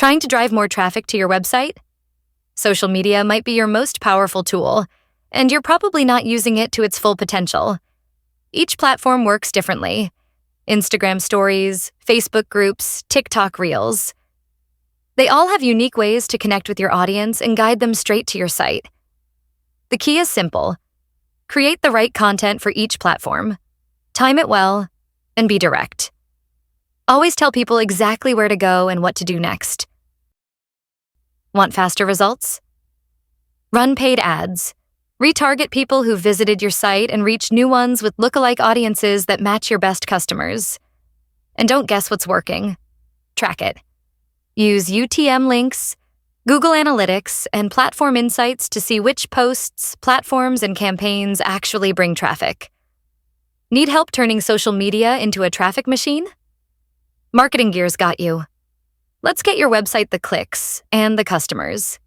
Trying to drive more traffic to your website? Social media might be your most powerful tool, and you're probably not using it to its full potential. Each platform works differently. Instagram stories, Facebook groups, TikTok reels. They all have unique ways to connect with your audience and guide them straight to your site. The key is simple. Create the right content for each platform. Time it well, and be direct. Always tell people exactly where to go and what to do next. Want faster results? Run paid ads. Retarget people who visited your site and reach new ones with lookalike audiences that match your best customers. And don't guess what's working. Track it. Use UTM links, Google Analytics, and platform insights to see which posts, platforms, and campaigns actually bring traffic. Need help turning social media into a traffic machine? MarketingGear's got you. Let's get your website the clicks and the customers.